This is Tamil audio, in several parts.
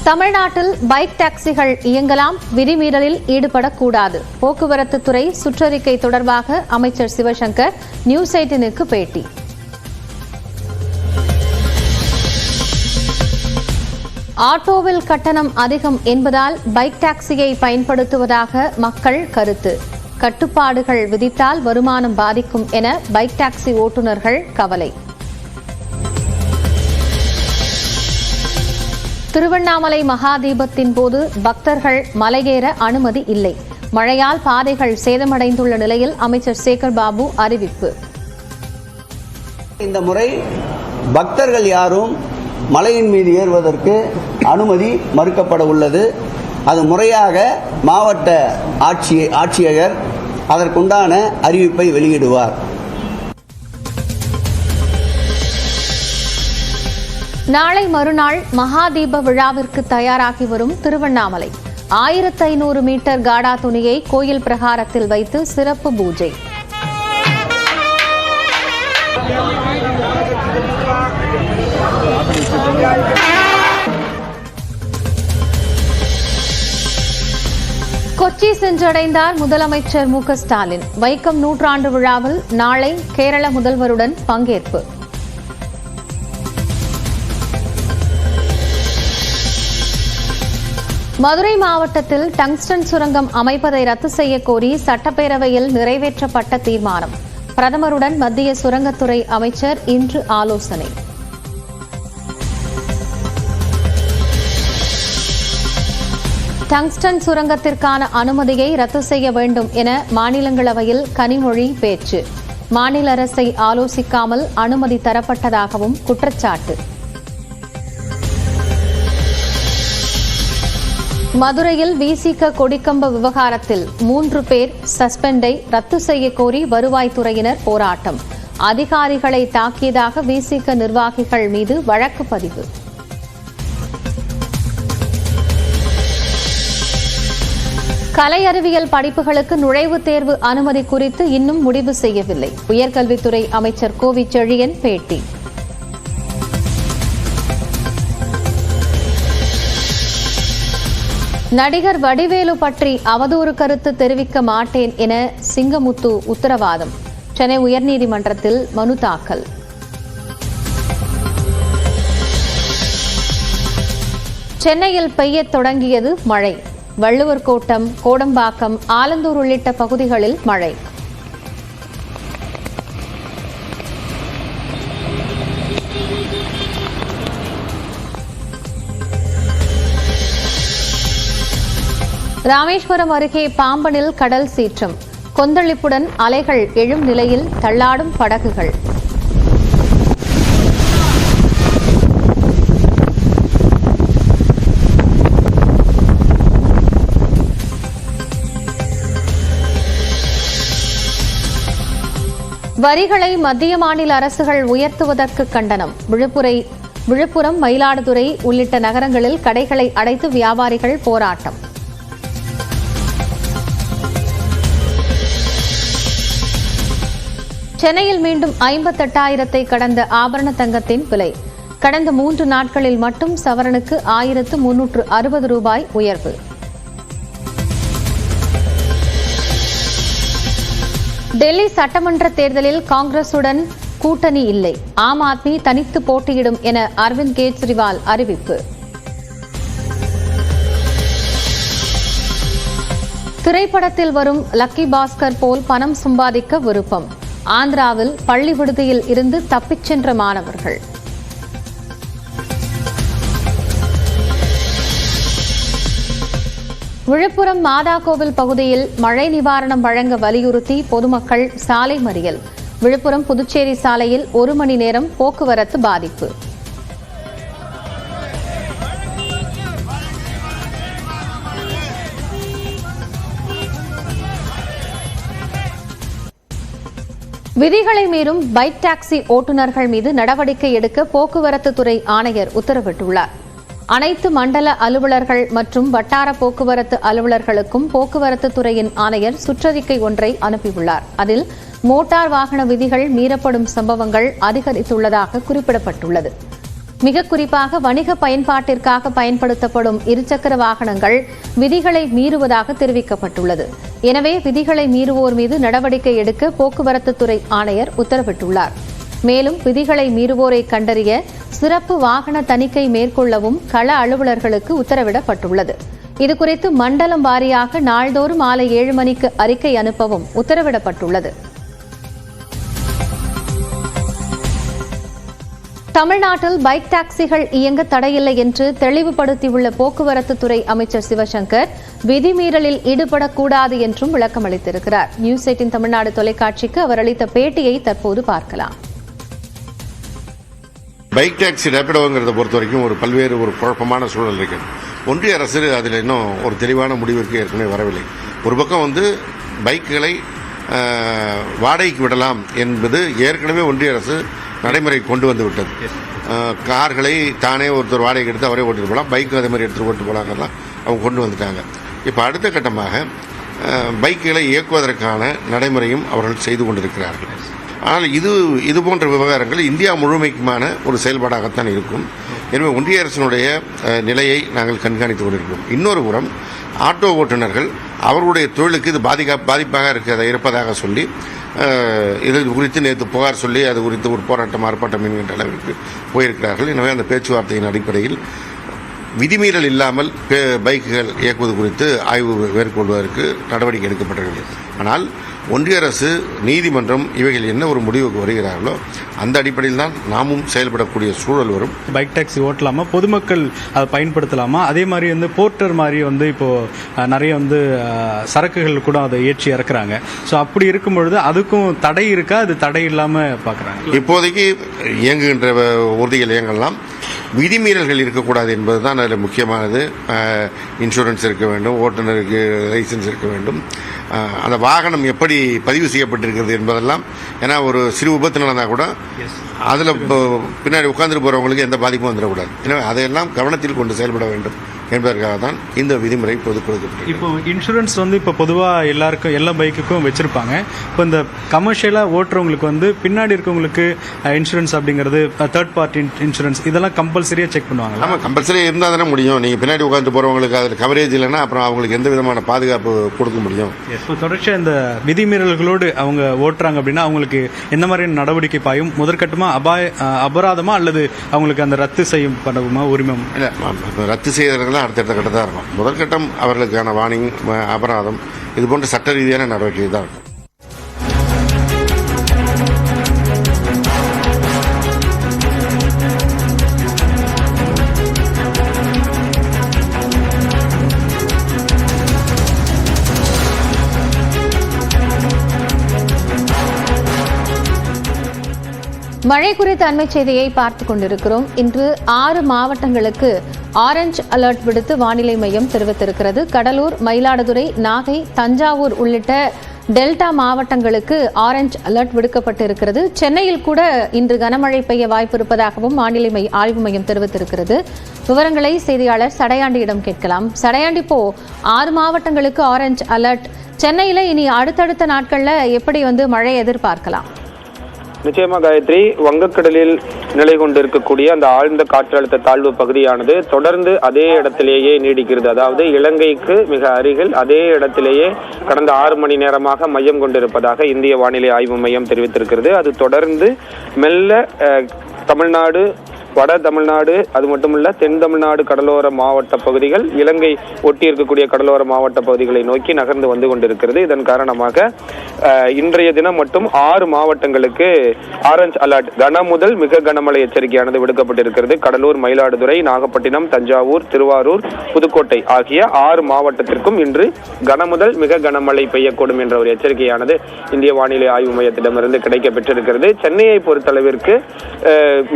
தமிழ்நாட்டில் பைக் டாக்ஸிகள் இயங்கலாம், விதிமீறலில் ஈடுபடக்கூடாது. போக்குவரத்து துறை சுற்றறிக்கை தொடர்பாக அமைச்சர் சிவசங்கர் நியூஸ் 18க்கு பேட்டி. ஆட்டோவில் கட்டணம் அதிகம் என்பதால் பைக் டாக்ஸியை பயன்படுத்துவதாக மக்கள் கருத்து. கட்டுப்பாடுகள் விதித்தால் வருமானம் பாதிக்கும் என பைக் டாக்ஸி ஓட்டுநர்கள் கவலை. திருவண்ணாமலை மகாதீபத்தின் போது பக்தர்கள் மலையேற அனுமதி இல்லை. மழையால் பாதைகள் சேதமடைந்துள்ள நிலையில் அமைச்சர் சேகர் பாபு அறிவிப்பு. இந்த முறை பக்தர்கள் யாரும் மலையின் மீது ஏறுவதற்கு அனுமதி மறுக்கப்பட உள்ளது. அது முறையாக மாவட்ட ஆட்சியர் அதற்குண்டான அறிவிப்பை வெளியிடுவார். நாளை மறுநாள் மகாதீப விழாவிற்கு தயாராகி வரும் திருவண்ணாமலை 1500 மீட்டர் காடா துணியை கோயில் பிரகாரத்தில் வைத்து சிறப்பு பூஜை. கொச்சி சென்றடைந்தார் முதலமைச்சர் மு.க. ஸ்டாலின். வைக்கம் நூற்றாண்டு விழாவில் நாளை கேரள முதல்வருடன் பங்கேற்பு. மதுரை மாவட்டத்தில் டங்ஸ்டன் சுரங்கம் அமைப்பதை ரத்து செய்யக் கோரி சட்டப்பேரவையில் நிறைவேற்றப்பட்ட தீர்மானம். பிரதமருடன் மத்திய சுரங்கத்துறை அமைச்சர் இன்று ஆலோசனை. டங்ஸ்டன் சுரங்கத்திற்கான அனுமதியை ரத்து செய்ய வேண்டும் என மாநிலங்களவையில் கனிமொழி பேச்சு. மாநில அரசை ஆலோசிக்காமல் அனுமதி தரப்பட்டதாகவும் குற்றச்சாட்டு. மதுரையில் விசிக கொடிக்கம்ப விவகாரத்தில் 3 பேர் சஸ்பெண்டை ரத்து செய்யக் கோரி வருவாய்த்துறையினர் போராட்டம். அதிகாரிகளை தாக்கியதாக விசிக நிர்வாகிகள் மீது வழக்கு பதிவு. கலை அறிவியல் படிப்புகளுக்கு நுழைவுத் தேர்வு அனுமதி குறித்து இன்னும் முடிவு செய்யவில்லை. உயர்கல்வித்துறை அமைச்சர் கோவி செழியன் பேட்டி. நடிகர் வடிவேலு பற்றி அவதூறு கருத்து தெரிவிக்க மாட்டேன் என சிங்கமுத்து உத்தரவாதம். சென்னை உயர்நீதிமன்றத்தில் மனு தாக்கல். சென்னையில் பெய்யத் தொடங்கியது மழை. வள்ளுவர் கோட்டம், கோடம்பாக்கம், ஆலந்தூர் உள்ளிட்ட பகுதிகளில் மழை. ராமேஸ்வரம் அருகே பாம்பனில் கடல் சீற்றம். கொந்தளிப்புடன் அலைகள் எழும் நிலையில் தள்ளாடும் படகுகள். வரிகளை மத்திய மாநில அரசுகள் உயர்த்துவதற்கு கண்டனம். விழுப்புரம், மயிலாடுதுறை உள்ளிட்ட நகரங்களில் கடைகளை அடைத்து வியாபாரிகள் போராட்டம். சென்னையில் மீண்டும் 58,000 கடந்த ஆபரண தங்கத்தின் விலை. கடந்த 3 நாட்களில் மட்டும் சவரனுக்கு 1360 ரூபாய் உயர்வு. டெல்லி சட்டமன்ற தேர்தலில் காங்கிரசுடன் கூட்டணி இல்லை. ஆம் ஆத்மி தனித்து போட்டியிடும் என அரவிந்த் கெஜ்ரிவால் அறிவிப்பு. திரைப்படத்தில் வரும் லக்கி பாஸ்கர் போல் பணம் சம்பாதிக்க விருப்பம். ஆந்திராவில் பள்ளி விடுதியில் இருந்து தப்பிச் சென்ற மாணவர்கள். விழுப்புரம் மாதாக்கோவில் பகுதியில் மழை நிவாரணம் வழங்க வலியுறுத்தி பொதுமக்கள் சாலை மறியல். விழுப்புரம் புதுச்சேரி சாலையில் 1 மணி நேரம் போக்குவரத்து பாதிப்பு. விதிகளை மீறும் பைக் டாக்ஸி ஓட்டுநர்கள் மீது நடவடிக்கை எடுக்க போக்குவரத்து துறை ஆணையர் உத்தரவிட்டுள்ளார். அனைத்து மண்டல அலுவலர்கள் மற்றும் வட்டார போக்குவரத்து அலுவலர்களுக்கும் போக்குவரத்து துறையின் ஆணையர் சுற்றறிக்கை ஒன்றை அனுப்பியுள்ளார். அதில் மோட்டார் வாகன விதிகள் மீறப்படும் சம்பவங்கள் அதிகரித்துள்ளதாக குறிப்பிடப்பட்டுள்ளது. மிக குறிப்பாக வணிக பயன்பாட்டிற்காக பயன்படுத்தப்படும் இருசக்கர வாகனங்கள் விதிகளை மீறுவதாக தெரிவிக்கப்பட்டுள்ளது. எனவே விதிகளை மீறுவோர் மீது நடவடிக்கை எடுக்க போக்குவரத்து துறை ஆணையர் உத்தரவிட்டுள்ளார். மேலும் விதிகளை மீறுவோரை கண்டறிய சிறப்பு வாகன தணிக்கை மேற்கொள்ளவும் கள அலுவலர்களுக்கு உத்தரவிடப்பட்டுள்ளது. இதுகுறித்து மண்டலம் வாரியாக நாள்தோறும் மாலை 7 மணிக்கு அறிக்கை அனுப்பவும் உத்தரவிடப்பட்டுள்ளது. தமிழ்நாட்டில் பைக் டாக்ஸிகள் இயங்க தடையில்லை என்று தெளிவுபடுத்தியுள்ள போக்குவரத்து துறை அமைச்சர் சிவசங்கர் விதிமீறலில் ஈடுபடக்கூடாது என்றும் விளக்கம் அளித்திருக்கிறார். நியூஸ் 18 தமிழ்நாடு தொலைக்காட்சிக்கு அவர் அளித்த பேட்டியை தற்போது பார்க்கலாம். பைக் டாக்ஸி ரேபிடோங்கிறத பொறுத்த வரைக்கும் பல்வேறு குழப்பமான சூழல் இருக்கு. ஒன்றிய அரசு அதில் இன்னும் ஒரு தெளிவான முடிவிற்கு ஏற்கனவே வரவில்லை. ஒரு பக்கம் பைக்குகளை வாடகைக்கு விடலாம் என்பது ஏற்கனவே ஒன்றிய அரசு நடைமுறை கொண்டு வந்து விட்டது. கார்களை தானே ஒருத்தர் வாடகைக்கு எடுத்து அவரே ஓட்டிட்டு போகலாம், பைக்கு அதே மாதிரி எடுத்துகிட்டு ஓட்டு போகலாங்கலாம் அவங்க கொண்டு வந்துட்டாங்க. இப்போ அடுத்த கட்டமாக பைக்குகளை இயக்குவதற்கான நடைமுறையும் அவர்கள் செய்து கொண்டிருக்கிறார்கள். ஆனால் இது போன்ற விவகாரங்கள் இந்தியா முழுமைக்குமான ஒரு செயல்பாடாகத்தான் இருக்கும். எனவே ஒன்றிய அரசினுடைய நிலையை நாங்கள் கண்காணித்துக் கொண்டிருக்கிறோம். இன்னொரு புறம் ஆட்டோ ஓட்டுநர்கள் அவர்களுடைய தொழிலுக்கு இது பாதிப்பாக இருப்பதாக சொல்லி இது குறித்து நேற்று புகார் சொல்லி அது குறித்து ஒரு போராட்டம் ஆர்ப்பாட்டம் என்கின்ற அளவிற்கு போயிருக்கிறார்கள். எனவே அந்த பேச்சுவார்த்தையின் அடிப்படையில் விதிமீறல் இல்லாமல் பைக்குகள் இயக்குவது குறித்து ஆய்வு மேற்கொள்வதற்கு நடவடிக்கை எடுக்கப்பட்டிருக்கிறது. ஆனால் ஒன்றிய அரசு, நீதிமன்றம் இவைகள் என்ன ஒரு முடிவுக்கு வருகிறார்களோ அந்த அடிப்படையில் தான் நாமும் செயல்படக்கூடிய சூழல் வரும். பைக் டாக்ஸி ஓட்டலாமா, பொதுமக்கள் அதை பயன்படுத்தலாமா, அதே மாதிரி போர்ட்டர் மாதிரி இப்போ நிறைய சரக்குகள் கூட அதை ஏற்றி இறக்குறாங்க. ஸோ அப்படி இருக்கும் பொழுது அதுக்கும் தடை இருக்கா? அது தடை இல்லாமல் பார்க்குறாங்க. இப்போதைக்கு இயங்குகின்ற ஊர்திகள் இயங்கலாம். விதிமீறல்கள் இருக்கக்கூடாது என்பதுதான் அதில் முக்கியமானது. இன்சூரன்ஸ் இருக்க வேண்டும், ஓட்டுநருக்கு லைசன்ஸ் இருக்க வேண்டும், அந்த வாகனம் எப்படி பதிவு செய்யப்பட்டிருக்கிறது என்பதெல்லாம். ஏன்னா ஒரு சிறு விபத்து நடந்தால் கூட அதில் பின்னாடி உட்கார்ந்துட்டு போகிறவங்களுக்கு எந்த பாதிப்பும் வந்துடக்கூடாது. எனவே அதையெல்லாம் கவனத்தில் கொண்டு செயல்பட வேண்டும் என்பதற்காக தான் இந்த விதிமுறை பொது கொடுக்கப்பட்டது. இப்போ இன்சூரன்ஸ் இப்போ பொதுவாக எல்லாருக்கும் எல்லா பைக்குக்கும் வச்சிருப்பாங்க. இப்போ இந்த கமர்ஷியலாக ஓட்டுறவங்களுக்கு பின்னாடி இருக்கவங்களுக்கு இன்சூரன்ஸ் அப்படிங்கிறது தேர்ட் பார்ட்டி இன்சூரன்ஸ் இதெல்லாம் கம்பல்சரியாக செக் பண்ணுவாங்க. ஆமாம், கம்பல்சரி இருந்தால் தானே முடியும். நீங்கள் பின்னாடி உட்காந்து போகிறவங்களுக்கு அதில் கவரேஜ் இல்லைன்னா அப்புறம் அவங்களுக்கு எந்த விதமான பாதுகாப்பு கொடுக்க முடியும்? இப்போ தொடர்ச்சியாக இந்த விதிமீறல்களோடு அவங்க ஓட்டுறாங்க அப்படின்னா அவங்களுக்கு எந்த மாதிரியான நடவடிக்கை பாயும்? முதற்கட்டமாக அபராதமா அல்லது அவங்களுக்கு அந்த ரத்து செய்யப்படுமா உரிமம்? இல்லை, ரத்து செய்யறதுலாம் அடுத்தடுத்த கட்டத்தான் இருக்கும். முதற்கட்டம் அவர்களுக்கான வார்னிங், அபராதம், இது போன்ற சட்ட ரீதியான நடவடிக்கை தான் இருக்கும். மழை குறித்த அண்மை செய்தியை பார்த்துக் கொண்டிருக்கிறோம். இன்று 6 மாவட்டங்களுக்கு ஆரஞ்சு அலர்ட் விடுத்து வானிலை மையம் தெரிவித்திருக்கிறது. கடலூர், மயிலாடுதுறை, நாகை, தஞ்சாவூர் உள்ளிட்ட டெல்டா மாவட்டங்களுக்கு ஆரஞ்சு அலர்ட் விடுக்கப்பட்டிருக்கிறது. சென்னையில் கூட இன்று கனமழை பெய்ய வாய்ப்பு இருப்பதாகவும் வானிலை ஆய்வு மையம் தெரிவித்திருக்கிறது. விவரங்களை செய்தியாளர் சடையாண்டியிடம் கேட்கலாம். சடையாண்டி, இப்போ 6 மாவட்டங்களுக்கு ஆரஞ்சு அலர்ட். சென்னையில இனி அடுத்தடுத்த நாட்கள்ல எப்படி மழை எதிர்பார்க்கலாம்? நிச்சயமா காயத்ரி, வங்கக்கடலில் நிலை கொண்டிருக்கக்கூடிய அந்த ஆழ்ந்த காற்றழுத்த தாழ்வு பகுதியானது தொடர்ந்து அதே இடத்திலேயே நீடிக்கிறது. அதாவது இலங்கைக்கு மிக அருகில் அதே இடத்திலேயே கடந்த 6 மணி நேரமாக மையம் கொண்டிருப்பதாக இந்திய வானிலை ஆய்வு மையம் தெரிவித்திருக்கிறது. அது தொடர்ந்து மெல்ல தமிழ்நாடு, வட தமிழ்நாடு, அது மட்டுமல்ல தென் தமிழ்நாடு கடலோர மாவட்ட பகுதிகள், இலங்கை ஒட்டி இருக்கக்கூடிய கடலோர மாவட்ட பகுதிகளை நோக்கி நகர்ந்து வந்து கொண்டிருக்கிறது. இதன் காரணமாக இன்றைய தினம் மட்டும் 6 மாவட்டங்களுக்கு ஆரஞ்சு அலர்ட், கன முதல் மிக கனமழை எச்சரிக்கையானது விடுக்கப்பட்டிருக்கிறது. கடலூர், மயிலாடுதுறை, நாகப்பட்டினம், தஞ்சாவூர், திருவாரூர், புதுக்கோட்டை ஆகிய 6 மாவட்டத்திற்கும் இன்று கன முதல் மிக கனமழை பெய்யக்கூடும் என்ற ஒரு எச்சரிக்கையானது இந்திய வானிலை ஆய்வு மையத்திடமிருந்து கிடைக்க பெற்றிருக்கிறது. சென்னையை பொறுத்தளவிற்கு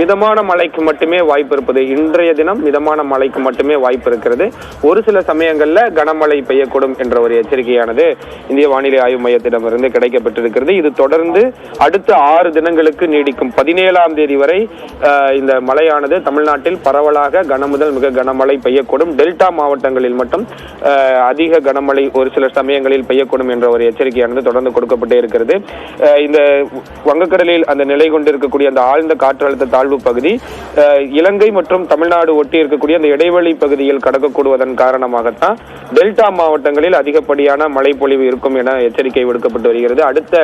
மிதமான மழைக்கு மட்டுமே வாய்ப்பு இருப்பது. இன்றைய தினம் மிதமான மழைக்கு மட்டுமே வாய்ப்பு இருக்கிறது. ஒரு சில சமயங்கள்ல கனமழை பெய்யக்கூடும் என்ற ஒரு எச்சரிக்கையானது இந்திய வானிலை ஆய்வு மையத்திடமிருந்து கிடைக்கப்பட்டிருக்கிறது. இது தொடர்ந்து அடுத்த 6 தினங்களுக்கு நீடிக்கும். 17ஆம் தேதி வரை இந்த மழையானது தமிழ்நாட்டில் பரவலாக கன முதல் மிக கனமழை பெய்யக்கூடும். டெல்டா மாவட்டங்களில் மட்டும் அதிக கனமழை ஒரு சில சமயங்களில் பெய்யக்கூடும் என்ற ஒரு எச்சரிக்கையானது தொடர்ந்து கொடுக்கப்பட்டே இருக்கிறது. இந்த வங்கக்கடலில் அந்த நிலை கொண்டிருக்கக்கூடிய அந்த ஆழ்ந்த காற்றழுத்த தாழ்வு பகுதி இலங்கை மற்றும் தமிழ்நாடு ஒட்டி இருக்கக்கூடிய அந்த இடைவெளி பகுதியில் கடக்கக்கூடுவதன் காரணமாகத்தான் டெல்டா மாவட்டங்களில் அதிகப்படியான மழை பொழிவு இருக்கும் என எச்சரிக்கை விடுக்கப்பட்டு வருகிறது. அடுத்த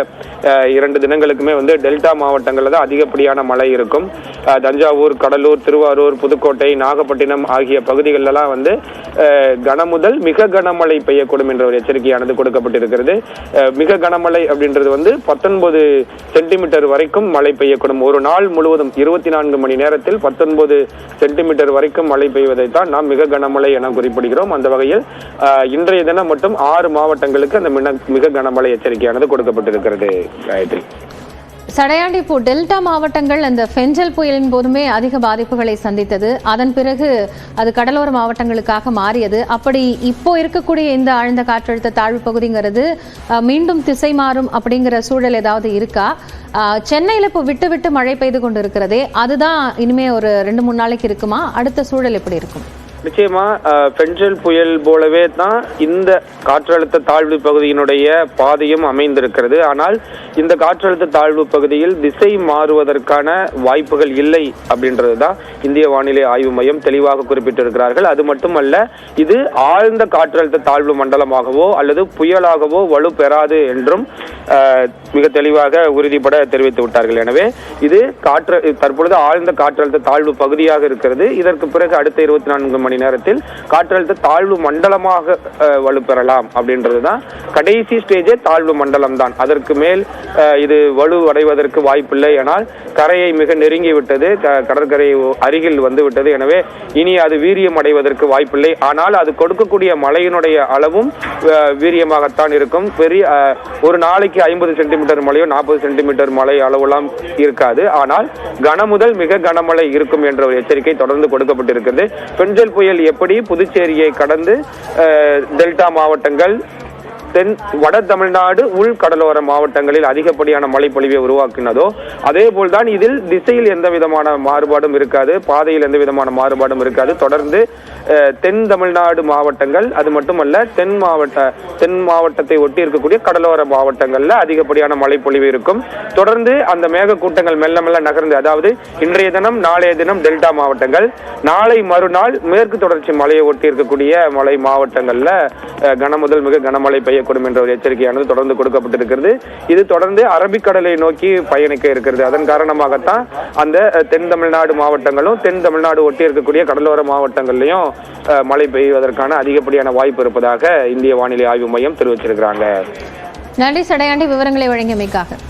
2 தினங்களுக்குமே டெல்டா மாவட்டங்களில் தான் அதிகப்படியான மழை இருக்கும். தஞ்சாவூர், கடலூர், திருவாரூர், புதுக்கோட்டை, நாகப்பட்டினம் ஆகிய பகுதிகளெல்லாம் கனமுதல் மிக கனமழை பெய்யக்கூடும் என்ற ஒரு எச்சரிக்கையானது கொடுக்கப்பட்டிருக்கிறது. மிக கனமழை அப்படின்றது 19 சென்டிமீட்டர் வரைக்கும் மழை பெய்யக்கூடும். ஒரு நாள் முழுவதும் 24 மணி நேரத்தில் 19 சென்டிமீட்டர் வரைக்கும் மழை பெய்வதைத்தான் நாம் மிக கனமழை என குறிப்பிடுகிறோம். அந்த வகையில் இன்றைய தினம் மட்டும் 6 மாவட்டங்களுக்கு அந்த மிக கனமழை எச்சரிக்கையானது கொடுக்கப்பட்டிருக்கிறது. காயத்ரி, சடையாண்டி, இப்போ டெல்டா மாவட்டங்கள் அந்த ஃபெஞ்சல் புயலின் போதுமே அதிக பாதிப்புகளை சந்தித்தது. அதன் பிறகு அது கடலோர மாவட்டங்களுக்காக மாறியது. அப்படி இப்போ இருக்கக்கூடிய இந்த ஆழ்ந்த காற்றழுத்த தாழ்வு பகுதிங்கிறது மீண்டும் திசை மாறும் அப்படிங்கிற சூழல் ஏதாவது இருக்கா? சென்னையில் இப்போ விட்டு விட்டு மழை பெய்து கொண்டு இருக்கிறதே, அதுதான் இனிமே ஒரு 2-3 நாளைக்கு இருக்குமா? அடுத்த சூழல் எப்படி இருக்கும்? நிச்சயமா பென்ஜல் புயல் போலவே தான் இந்த காற்றழுத்த தாழ்வு பகுதியினுடைய பாதையும் அமைந்திருக்கிறது. ஆனால் இந்த காற்றழுத்த தாழ்வு பகுதியில் திசை மாறுவதற்கான வாய்ப்புகள் இல்லை அப்படின்றதுதான் இந்திய வானிலை ஆய்வு மையம் தெளிவாக குறிப்பிட்டிருக்கிறார்கள். அது மட்டுமல்ல, இது ஆழ்ந்த காற்றழுத்த தாழ்வு மண்டலமாகவோ அல்லது புயலாகவோ வலுப்பெறாது என்றும் மிக தெளிவாக உறுதிபட தெரிவித்து விட்டார்கள். எனவே இது தற்பொழுது ஆழ்ந்த காற்றழுத்த தாழ்வு பகுதியாக இருக்கிறது. இதற்கு பிறகு அடுத்த 24 மணி நேரத்தில் காற்றழுத்த தாழ்வு மண்டலமாக வலுப்பெறலாம் அப்படின்றதுதான். கடைசி ஸ்டேஜே தாழ்வு மண்டலம் தான். அதற்கு மேல் இது வலு அடைவதற்கு வாய்ப்பில்லை. ஆனால் கரையை மிக நெருங்கி விட்டது, கடற்கரை அருகில் வந்து விட்டது. எனவே இனி அது வீரியம் அடைவதற்கு வாய்ப்பில்லை. ஆனால் அது கொடுக்கக்கூடிய மழையினுடைய அளவும் வீரியமாகத்தான் இருக்கும். பெரிய ஒரு நாளைக்கு 50 சென்டிமீட்டர் மழையோ 40 சென்டிமீட்டர் மழை அளவுலாம் இருக்காது. ஆனால் கனமுதல் மிக கனமழை இருக்கும் என்ற ஒரு எச்சரிக்கை தொடர்ந்து கொடுக்கப்பட்டிருக்கிறது. பென்ஜல் புயல் எப்படி புதுச்சேரியை கடந்து டெல்டா மாவட்டங்கள், தென் வட தமிழ்நாடு, உள் கடலோர மாவட்டங்களில் அதிகப்படியான மழை பொழிவை உருவாக்கினதோ அதே போல்தான் இதில் திசையில் எந்த விதமான மாறுபாடும் இருக்காது, பாதையில் எந்த விதமான மாறுபாடும் இருக்காது. தொடர்ந்து தென் தமிழ்நாடு மாவட்டங்கள், அது மட்டுமல்ல தென் மாவட்டத்தை ஒட்டி இருக்கக்கூடிய கடலோர மாவட்டங்கள்ல அதிகப்படியான மழை பொழிவு இருக்கும். தொடர்ந்து அந்த மேக கூட்டங்கள் மெல்ல மெல்ல நகர்ந்து, அதாவது இன்றைய தினம் நாளைய தினம் டெல்டா மாவட்டங்கள், நாளை மறுநாள் மேற்கு தொடர்ச்சி மலையை ஒட்டி இருக்கக்கூடிய மலை மாவட்டங்கள்ல கனமுதல் மிக கனமழை பெய்யக்கூடும் என்ற ஒரு எச்சரிக்கையானது தொடர்ந்து கொடுக்கப்பட்டிருக்கிறது. இது தொடர்ந்து அரபிக்கடலை நோக்கி பயணிக்க இருக்கிறது. அதன் காரணமாகத்தான் அந்த தென் தமிழ்நாடு மாவட்டங்களும் தென் தமிழ்நாடு ஒட்டி இருக்கக்கூடிய கடலோர மாவட்டங்கள்லயும் மழை பெய்வதற்கான அதிகப்படியான வாய்ப்பு இருப்பதாக இந்திய வானிலை ஆய்வு மையம் தெரிவிச்சிருக்கிறாங்க. நன்றி சடையாண்டி, விவரங்களை வழங்கியமைக்காக.